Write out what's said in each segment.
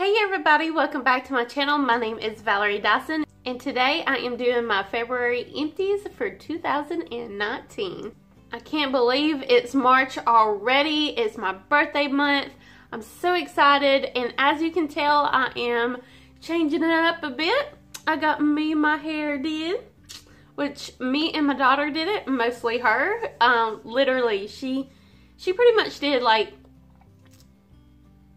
Hey everybody, welcome back to my channel. My name is Valerie Dison and today I am doing my February empties for 2019. I can't believe it's March already. It's my birthday month. I'm so excited, and as you can tell, I am changing it up a bit. I got my hair did, which me and my daughter did it, mostly her. Literally, she pretty much did like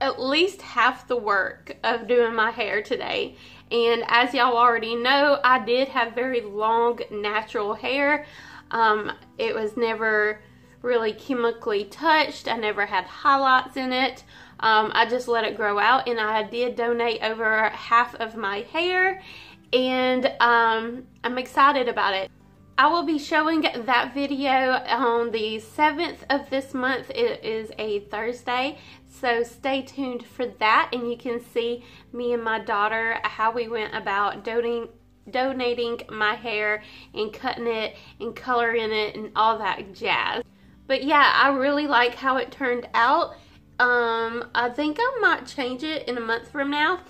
at least half the work of doing my hair today. And as y'all already know, I did have very long natural hair. It was never really chemically touched. I never had highlights in it. I just let it grow out, and I did donate over half of my hair, and I'm excited about it. I will be showing that video on the 7th of this month. It is a Thursday, so stay tuned for that, and you can see me and my daughter how we went about donating my hair and cutting it and coloring it and all that jazz. But yeah, I really like how it turned out. I think I might change it in a month from now,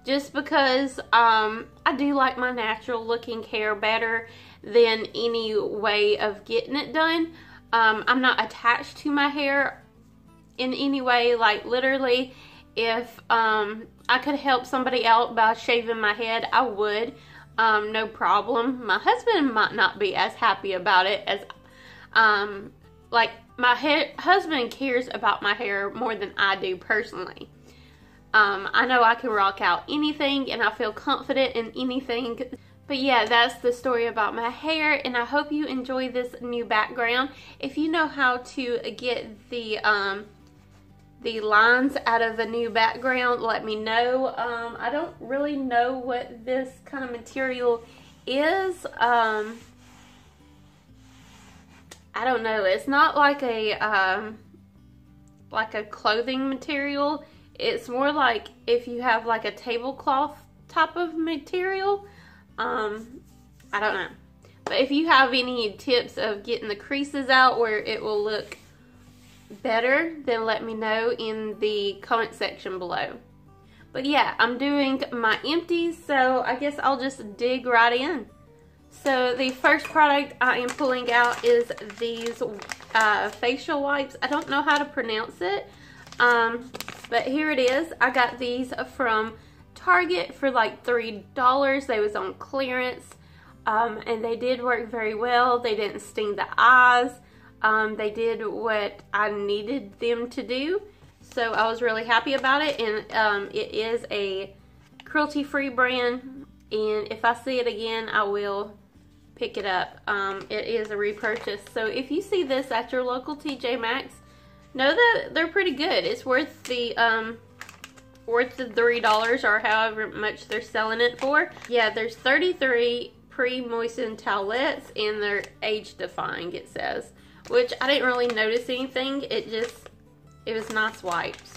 just because I do like my natural looking hair better than any way of getting it done. I'm not attached to my hair in any way. Like literally, if I could help somebody out by shaving my head, I would. No problem. My husband might not be as happy about it as like my husband cares about my hair more than I do personally. I know I can rock out anything, and I feel confident in anything. But yeah, that's the story about my hair, and I hope you enjoy this new background. If you know how to get the lines out of a new background, let me know. I don't really know what this kind of material is. I don't know. It's not like a clothing material. It's more like if you have like a tablecloth type of material. I don't know. But if you have any tips of getting the creases out where it will look better, then let me know in the comment section below. But yeah, I'm doing my empties, so I guess I'll just dig right in. So the first product I am pulling out is these facial wipes. I don't know how to pronounce it, but here it is. I got these from Target for like $3. They was on clearance, and they did work very well. They didn't sting the eyes. They did what I needed them to do, so I was really happy about it. And it is a cruelty-free brand, and if I see it again, I will pick it up. It is a repurchase, so if you see this at your local TJ Maxx, know that they're pretty good. It's worth the $3 or however much they're selling it for. Yeah, there's 33 pre-moistened towelettes, and they're age-defying, it says. Which I didn't really notice anything. It was nice wipes.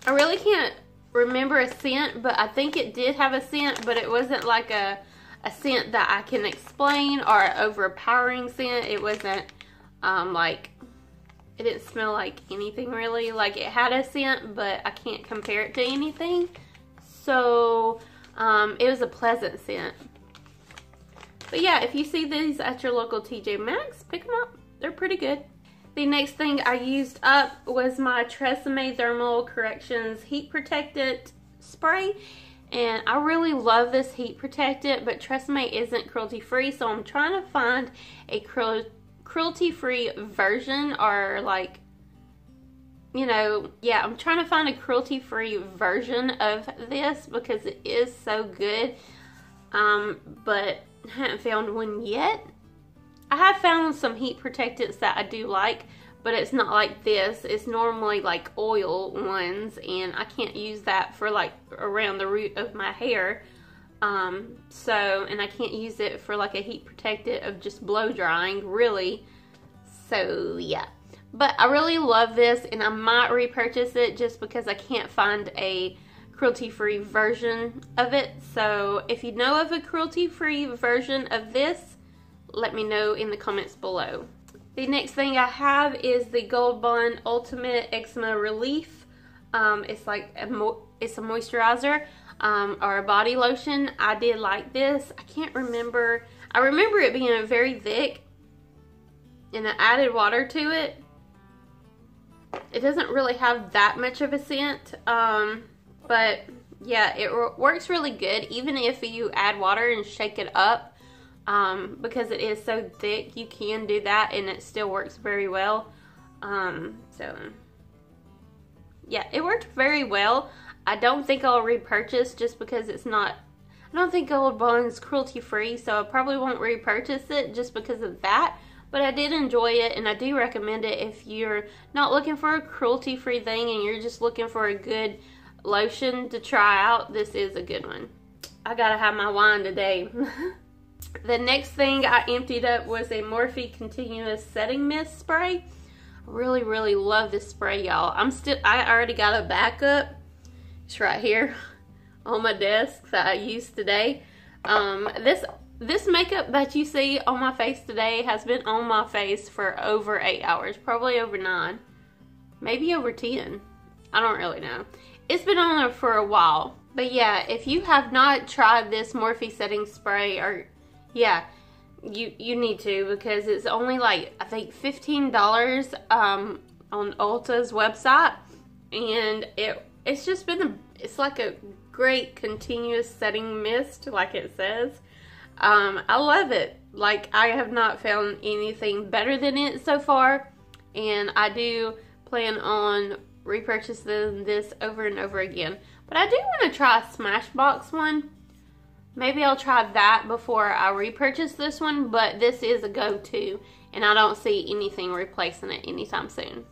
I really can't remember a scent, but I think it did have a scent, but it wasn't like a scent that I can explain, or an overpowering scent. It wasn't like, it didn't smell like anything really. Like it had a scent, but I can't compare it to anything. So it was a pleasant scent. But yeah, if you see these at your local TJ Maxx, pick them up. They're pretty good. The next thing I used up was my Tresemme Thermal Corrections Heat Protectant Spray. And I really love this heat protectant, but Tresemme isn't cruelty free, so I'm trying to find a cruelty free version, or like, you know, yeah, I'm trying to find a cruelty free version of this because it is so good. But I haven't found one yet. I have found some heat protectants that I do like, but it's not like this. It's normally like oil ones, and I can't use that for like around the root of my hair. And I can't use it for like a heat protectant of just blow drying, really. So yeah, but I really love this, and I might repurchase it just because I can't find a cruelty-free version of it. So if you know of a cruelty-free version of this, let me know in the comments below. The next thing I have is the Gold Bond Ultimate Eczema Relief It's like it's a moisturizer or a body lotion. I did like this. I can't remember. I remember it being very thick, and I added water to it. It doesn't really have that much of a scent, but yeah, it works really good even if you add water and shake it up, because it is so thick. You can do that and it still works very well. So yeah, it worked very well. I don't think I'll repurchase just because it's not, I don't think Gold Bond's cruelty free, so I probably won't repurchase it just because of that. But I did enjoy it, and I do recommend it if you're not looking for a cruelty free thing and you're just looking for a good lotion to try out. This is a good one. I gotta have my wine today. The next thing I emptied up was a Morphe Continuous Setting Mist spray. I really love this spray, y'all. I already got a backup. It's right here on my desk that I used today. This makeup that you see on my face today has been on my face for over 8 hours, probably over 9, maybe over 10. I don't really know. It's been on there for a while. But yeah, if you have not tried this Morphe setting spray, or yeah, you need to, because it's only like, I think $15 on Ulta's website, and it's just been it's like a great continuous setting mist, like it says. I love it. Like, I have not found anything better than it so far, and I do plan on repurchasing this over and over again. But I do want to try a Smashbox one. Maybe I'll try that before I repurchase this one, but this is a go-to, and I don't see anything replacing it anytime soon.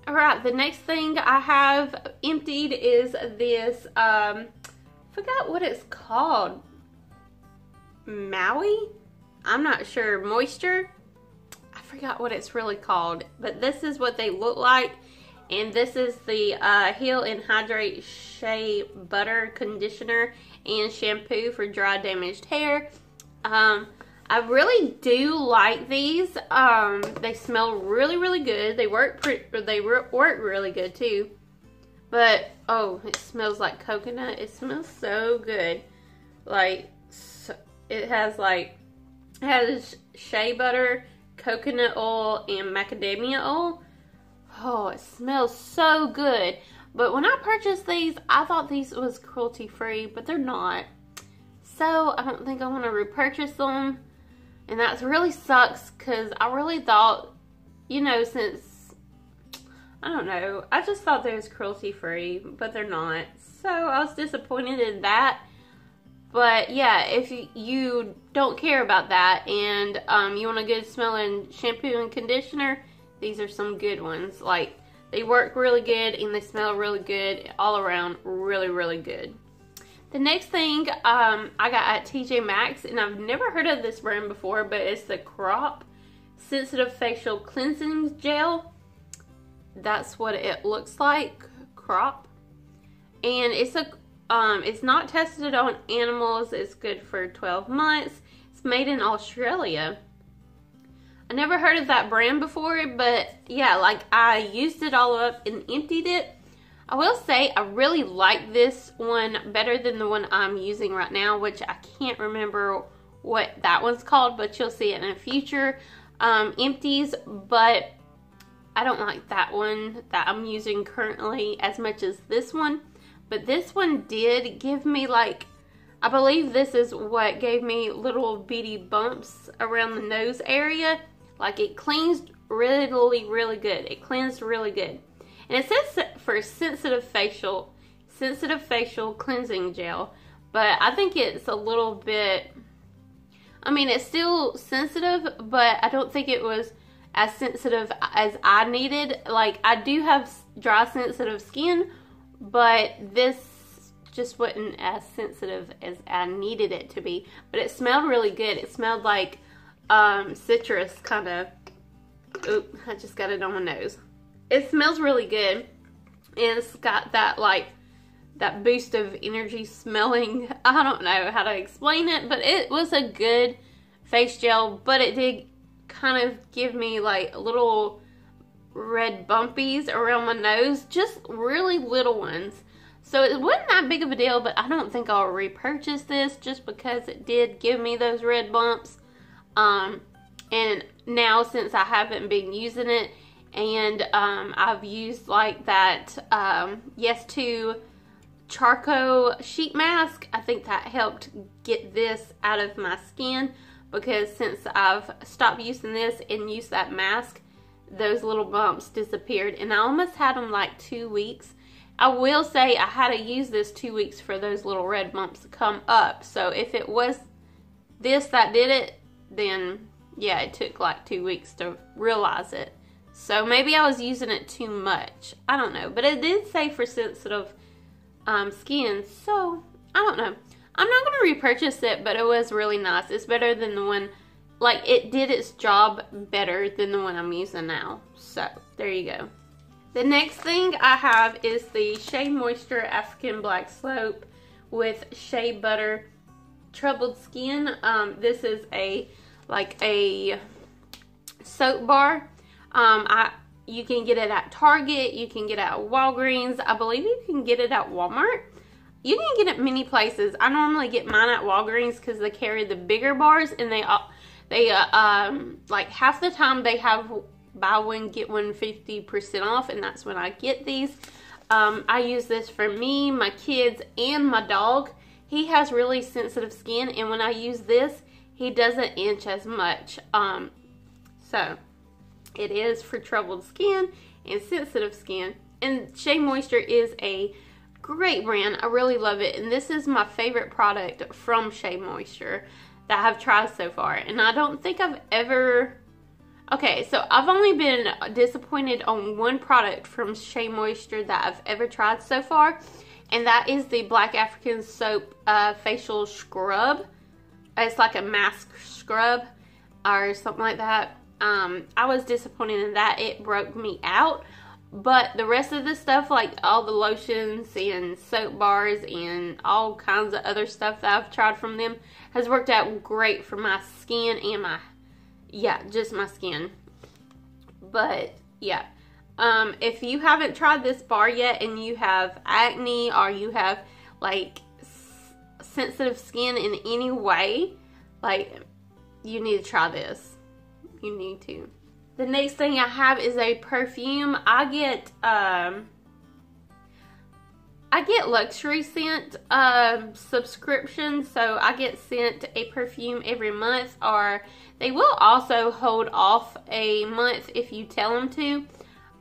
Alright, the next thing I have emptied is this, forgot what it's called. Maui? I'm not sure. Moisture? I forgot what it's really called. But this is what they look like. And this is the Heal and Hydrate Shea Butter Conditioner and Shampoo for dry damaged hair. I really do like these. They smell really good. They work really good too. But oh, it smells like coconut. It smells so good. Like, it has shea butter, coconut oil, and macadamia oil. Oh, it smells so good. But when I purchased these, I thought these was cruelty free, but they're not. So I don't think I want to repurchase them. And that really sucks, because I really thought, you know, since, I don't know, I just thought they was cruelty free, but they're not. So I was disappointed in that. But yeah, if you don't care about that and you want a good smelling shampoo and conditioner, these are some good ones. Like, they work really good and they smell really good. All around, really good. The next thing I got at TJ Maxx, and I've never heard of this brand before, but it's the Crop Sensitive Facial Cleansing Gel. That's what it looks like, Crop. And it's not tested on animals. It's good for 12 months. It's made in Australia. I never heard of that brand before, but yeah, like, I used it all up and emptied it. I will say I really like this one better than the one I'm using right now, which I can't remember what that one's called, but you'll see it in a future empties. But I don't like that one that I'm using currently as much as this one. But this one did give me, like, I believe this is what gave me little bitty bumps around the nose area. Like, it cleansed really good. It cleansed really good. And it says for sensitive facial cleansing gel, but I think it's a little bit, I mean, it's still sensitive, but I don't think it was as sensitive as I needed. Like, I do have dry sensitive skin, but this just wasn't as sensitive as I needed it to be. But it smelled really good. It smelled like citrus kind of. Oop, I just got it on my nose. It smells really good, and it's got that, like, that boost of energy smelling. I don't know how to explain it, but it was a good face gel, but it did kind of give me, like, little red bumpies around my nose, just really little ones. So it wasn't that big of a deal, but I don't think I'll repurchase this just because it did give me those red bumps. And now since I haven't been using it, and I've used like that Yes To charcoal sheet mask, I think that helped get this out of my skin, because since I've stopped using this and used that mask, those little bumps disappeared, and I almost had them like 2 weeks. I will say I had to use this 2 weeks for those little red bumps to come up. So if it was this that did it, then yeah, it took like 2 weeks to realize it. So maybe I was using it too much. I don't know. But it did say for sensitive skin. So I don't know. I'm not going to repurchase it, but it was really nice. It's better than the one, like it did its job better than the one I'm using now. So there you go. The next thing I have is the Shea Moisture African Black Soap with Shea Butter Troubled Skin. This is a soap bar. You can get it at Target, you can get it at Walgreens. I believe you can get it at Walmart. You can get it many places. I normally get mine at Walgreens because they carry the bigger bars, and they like half the time they have buy one get one 50% off, and that's when I get these. I use this for me, my kids, and my dog. He has really sensitive skin, and when I use this, he doesn't itch as much. So it is for troubled skin and sensitive skin. And Shea Moisture is a great brand. I really love it, and this is my favorite product from Shea Moisture that I've tried so far. And I don't think I've ever... Okay, so I've only been disappointed on one product from Shea Moisture that I've ever tried so far, and that is the Black African Soap Facial Scrub. It's like a mask scrub or something like that. I was disappointed in that. It broke me out. But the rest of the stuff, like all the lotions and soap bars and all kinds of other stuff that I've tried from them, has worked out great for my skin and my... yeah, just my skin. But yeah, if you haven't tried this bar yet and you have acne or you have like sensitive skin in any way, like, you need to try this. You need to. The next thing I have is a perfume. I get luxury scent subscription, so I get sent a perfume every month, or they will also hold off a month if you tell them to.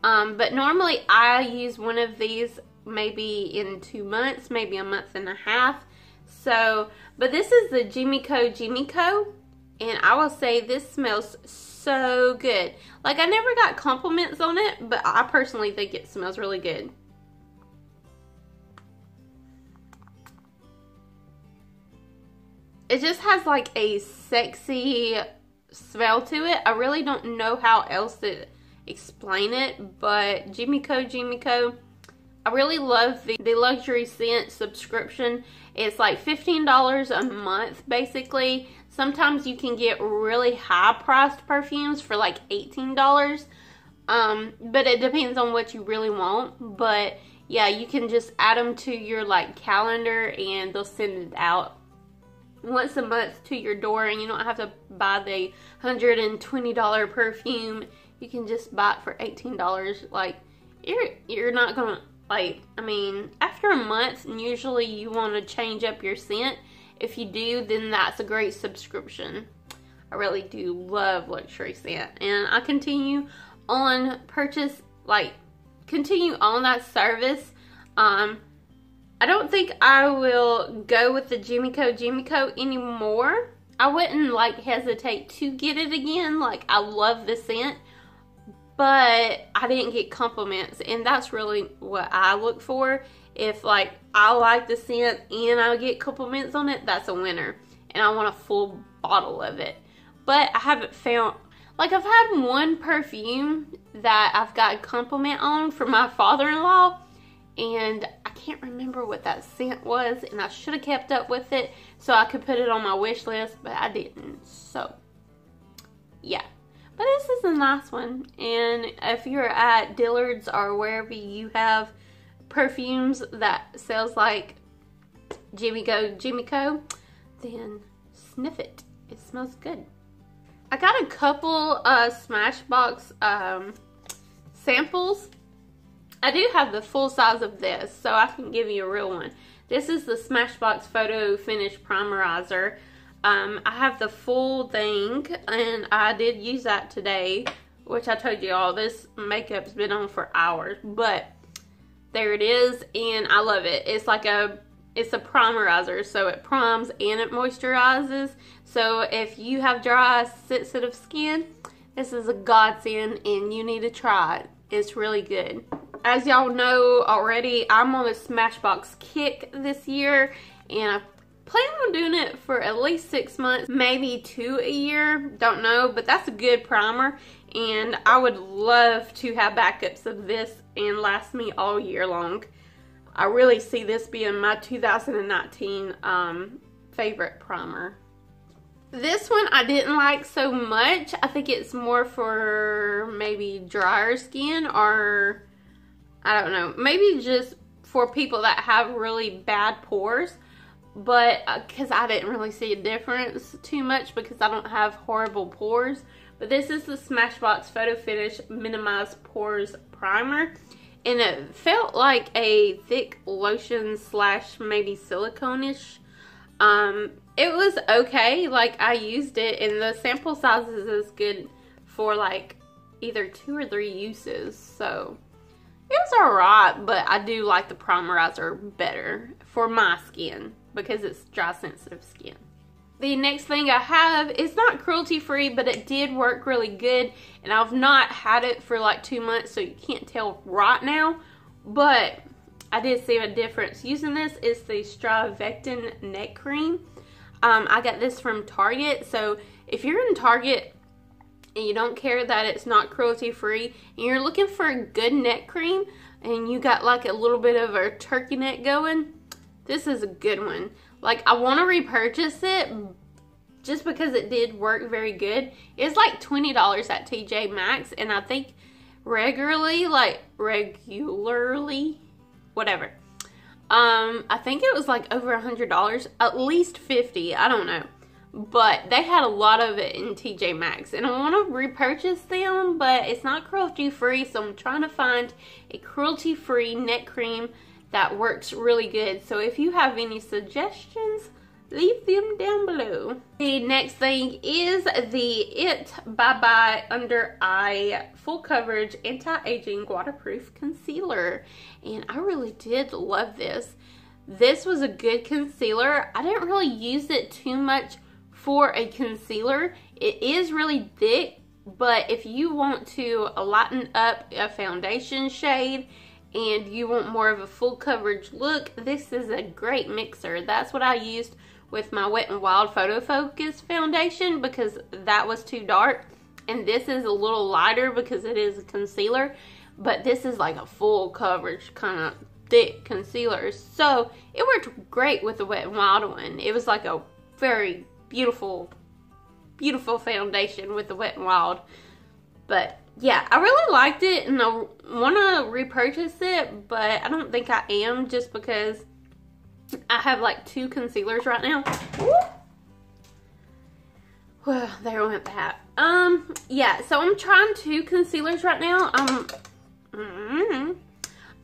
But normally I use one of these maybe in 2 months, maybe a month and a half. So, but this is the Jimiko, and I will say this smells so good. Like, I never got compliments on it, but I personally think it smells really good. It just has like a sexy smell to it. I really don't know how else to explain it, but Jimiko, I really love the luxury scent subscription. It's like $15 a month basically. Sometimes you can get really high priced perfumes for like $18. But it depends on what you really want. But yeah, you can just add them to your like calendar, and they'll send it out once a month to your door, and you don't have to buy the $120 perfume. You can just buy it for $18. Like, you're not gonna, like, I mean, after a month, usually you want to change up your scent. If you do, then that's a great subscription. I really do love luxury scent, and I continue on continue on that service. I don't think I will go with the Jimiko anymore. I wouldn't like hesitate to get it again. Like, I love the scent, but I didn't get compliments, and that's really what I look for. If like I like the scent and I get compliments on it, that's a winner, and I want a full bottle of it. But I haven't found, like, I've had one perfume that I've got a compliment on from my father-in-law, and I can't remember what that scent was, and I should have kept up with it so I could put it on my wish list, but I didn't. So yeah, but But this is a nice one. And if you're at Dillard's or wherever you have perfumes that sells like Jimmy Co, then sniff it. It smells good. I got a couple Smashbox samples. I do have the full size of this, so I can give you a real one. This is the Smashbox Photo Finish Primerizer. I have the full thing, and I did use that today, which I told you all, this makeup's been on for hours, but there it is, and I love it. It's a primerizer, so it primes and it moisturizes. So if you have dry, sensitive skin, this is a godsend, and you need to try it. It's really good. As y'all know already, I'm on a Smashbox kick this year, and I plan on doing it for at least 6 months, maybe 2 a year, don't know, but that's a good primer, and I would love to have backups of this and last me all year long. I really see this being my 2019 favorite primer. This one I didn't like so much. I think it's more for maybe drier skin, or I don't know, maybe just for people that have really bad pores. But because I didn't really see a difference too much because I don't have horrible pores. But this is the Smashbox Photo Finish Minimize Pores Primer, and it felt like a thick lotion slash maybe silicone-ish. It was okay. Like, I used it, and the sample sizes is good for like either 2 or 3 uses, so it was alright. But I do like the primerizer better for my skin because it's dry sensitive skin. The next thing I have is not cruelty free, but it did work really good, and I've not had it for like 2 months, so you can't tell right now, but I did see a difference using this. It's the Strivectin neck cream. I got this from Target, so if you're in Target and you don't care that it's not cruelty free and you're looking for a good neck cream and you got like a little bit of a turkey neck going, this is a good one. Like, I want to repurchase it just because it did work very good. It's like $20 at TJ Maxx, and I think regularly, whatever. I think it was like over $100, at least $50, I don't know. But they had a lot of it in TJ Maxx, and I want to repurchase them, but it's not cruelty free, so I'm trying to find a cruelty free neck cream that works really good. So if you have any suggestions, leave them down below. The next thing is the It Bye Bye Under Eye Full Coverage Anti-Aging Waterproof Concealer, and I really did love this. This was a good concealer. I didn't really use it too much for a concealer. It is really thick, but if you want to lighten up a foundation shade and you want more of a full coverage look, this is a great mixer. That's what I used with my Wet n Wild Photo Focus foundation because that was too dark, and this is a little lighter because it is a concealer, but this is like a full coverage kind of thick concealer, so it worked great with the Wet n Wild one. It was like a very beautiful foundation with the Wet n Wild. But yeah, I really liked it, and I want to repurchase it, but I don't think I am, just because I have like 2 concealers right now. Well, there went that. Yeah, so I'm trying 2 concealers right now.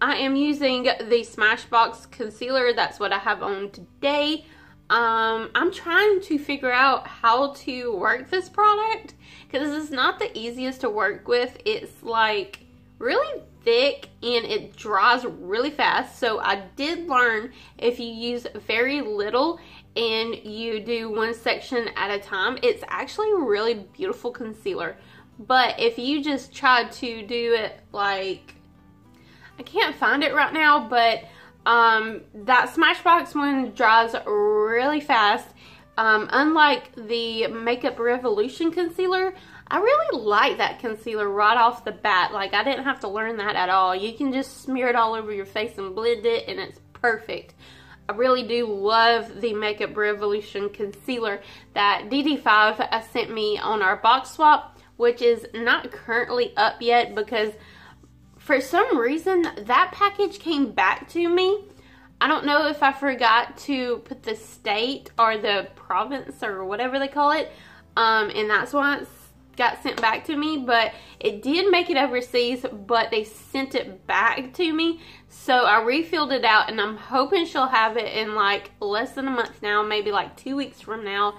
I am using the Smashbox Concealer. That's what I have on today. I'm trying to figure out how to work this product because it's not the easiest to work with. It's like really thick and it dries really fast. So I did learn if you use very little and you do one section at a time, it's actually a really beautiful concealer. But if you just try to do it like, I can't find it right now, but that Smashbox one dries really fast. Unlike the Makeup Revolution concealer, I really like that concealer right off the bat. Like, I didn't have to learn that at all. You can just smear it all over your face and blend it, and it's perfect. I really do love the Makeup Revolution concealer that DD5 sent me on our box swap. which is not currently up yet because for some reason that package came back to me. I don't know if I forgot to put the state or the province or whatever they call it, and that's why it got sent back to me, but it did make it overseas, but they sent it back to me, so I refilled it out, and I'm hoping she'll have it in like less than a month now, maybe like 2 weeks from now,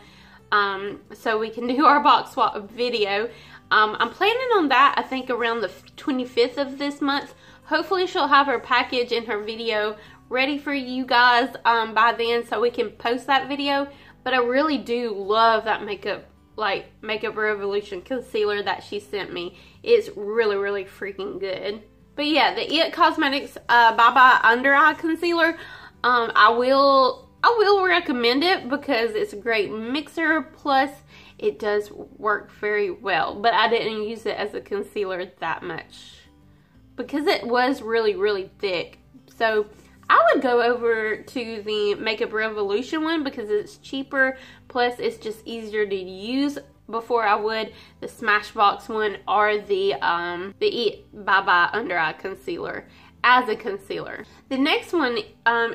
so we can do our box swap video. I'm planning on that, I think around the 25th of this month. Hopefully she'll have her package and her video ready for you guys by then, so we can post that video. But I really do love that Makeup Revolution concealer that she sent me. It's really freaking good. But yeah, the It Cosmetics Bye Bye Under Eye Concealer, I will recommend it because it's a great mixer, plus it does work very well. But I didn't use it as a concealer that much because it was really thick. So I would go over to the Makeup Revolution one because it's cheaper, plus it's just easier to use before I would the Smashbox one or the It Bye Bye Under Eye Concealer as a concealer. The next one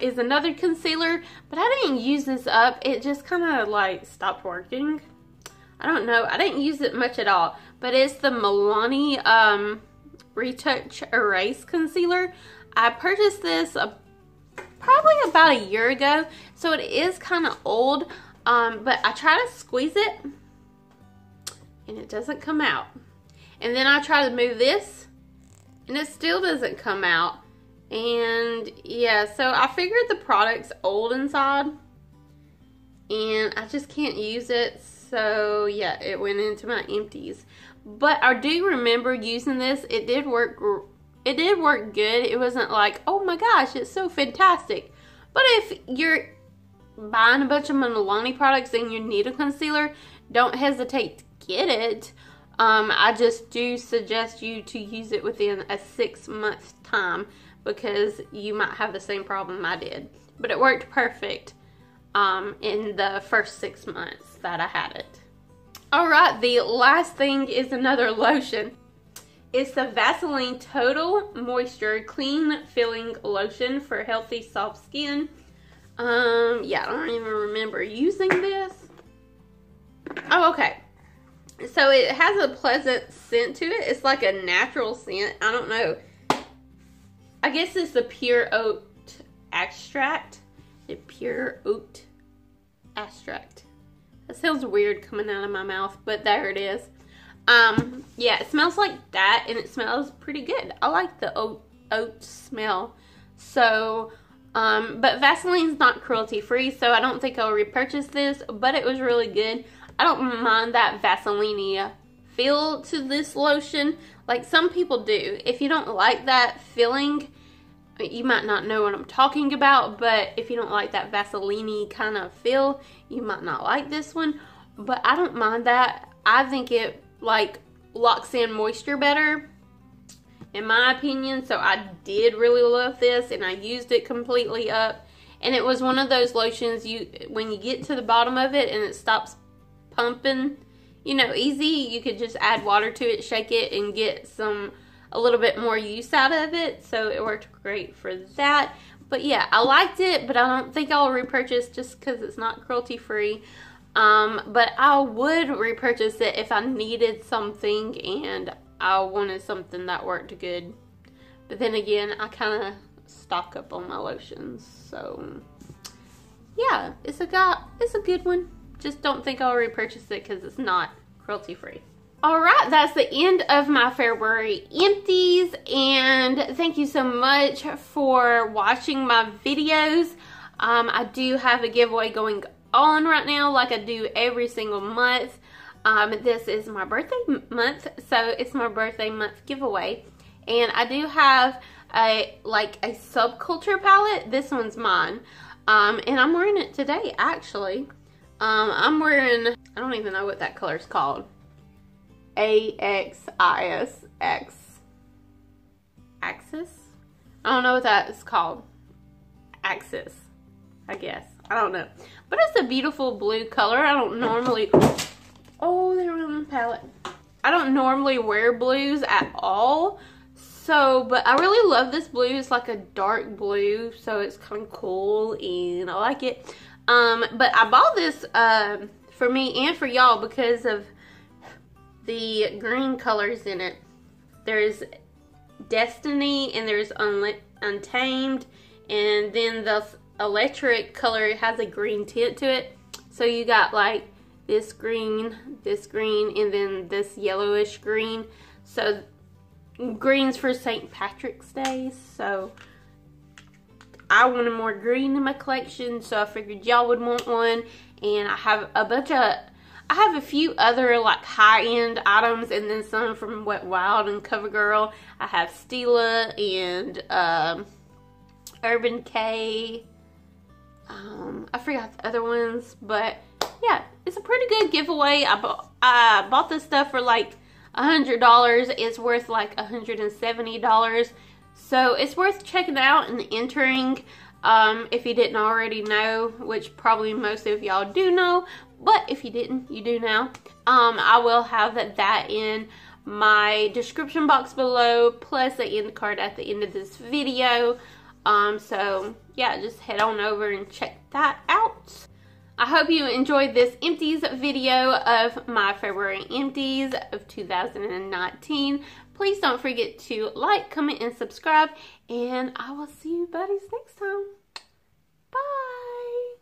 is another concealer, but I didn't use this up. It just kind of like stopped working. I don't know. I didn't use it much at all, but it's the Milani Retouch Erase Concealer. I purchased this probably about a year ago, so it is kind of old, but I try to squeeze it and it doesn't come out, and then I try to move this and it still doesn't come out. And yeah, so I figured the product's old inside and I just can't use it, so yeah, it went into my empties. But I do remember using this. It did work good. It wasn't like, oh my gosh, it's so fantastic. But if you're buying a bunch of Milani products and you need a concealer, don't hesitate to get it. I just do suggest you to use it within a 6-month time because you might have the same problem I did. But it worked perfect in the first 6 months that I had it. Alright, the last thing is another lotion. It's the Vaseline Total Moisture Clean Filling Lotion for healthy soft skin. Yeah, I don't even remember using this. Oh, okay. So it has a pleasant scent to it. It's like a natural scent. I don't know. I guess it's the pure oat extract. The pure oat extract. That sounds weird coming out of my mouth, but there it is. Yeah, it smells like that, and it smells pretty good. I like the oat smell. So, but Vaseline's not cruelty free, so I don't think I'll repurchase this, but it was really good. I don't mind that Vaseline feel to this lotion, like some people do. If you don't like that feeling, you might not know what I'm talking about, but if you don't like that Vaseline kind of feel, you might not like this one. But I don't mind that. I think it like locks in moisture better, in my opinion. So I did really love this, and I used it completely up. And it was one of those lotions when you get to the bottom of it and it stops pumping, you know, easy, you could just add water to it, shake it, and get a little bit more use out of it. So it worked great for that. But yeah, I liked it, but I don't think I'll repurchase just because it's not cruelty free. But I would repurchase it if I needed something and I wanted something that worked good. But then again, I kind of stock up on my lotions, so yeah, it's a good one. Just don't think I'll repurchase it because it's not cruelty free. Alright, that's the end of my February empties, and thank you so much for watching my videos. I do have a giveaway going on right now, like I do every single month. This is my birthday month, so it's my birthday month giveaway, and I do have a subculture palette. This one's mine, and I'm wearing it today actually. I'm wearing, I don't even know what that color's called. AXIS. Axis? I don't know what that is called. Axis, I guess. I don't know. But it's a beautiful blue color. I don't normally... Oh, there went on the palette. I don't normally wear blues at all. So, but I really love this blue. It's like a dark blue, so it's kind of cool and I like it. But I bought this for me and for y'all because of the green colors in it. There's Destiny and there's Untamed, and then the electric color has a green tint to it. So you got like this green, and then this yellowish green. So green's for St. Patrick's Day, so I wanted more green in my collection, so I figured y'all would want one. And I have a few other like high-end items, and then some from Wet Wild and CoverGirl. I have Stila and Urban K. I forgot the other ones, but yeah, it's a pretty good giveaway. I bought this stuff for like $100. It's worth like $170. So it's worth checking out and entering if you didn't already know, which probably most of y'all do know, but if you didn't, you do now. I will have that in my description box below, plus the end card at the end of this video. So yeah, just head on over and check that out. I hope you enjoyed this Empties video of my February Empties of 2019. Please don't forget to like, comment, and subscribe, and I will see you buddies next time.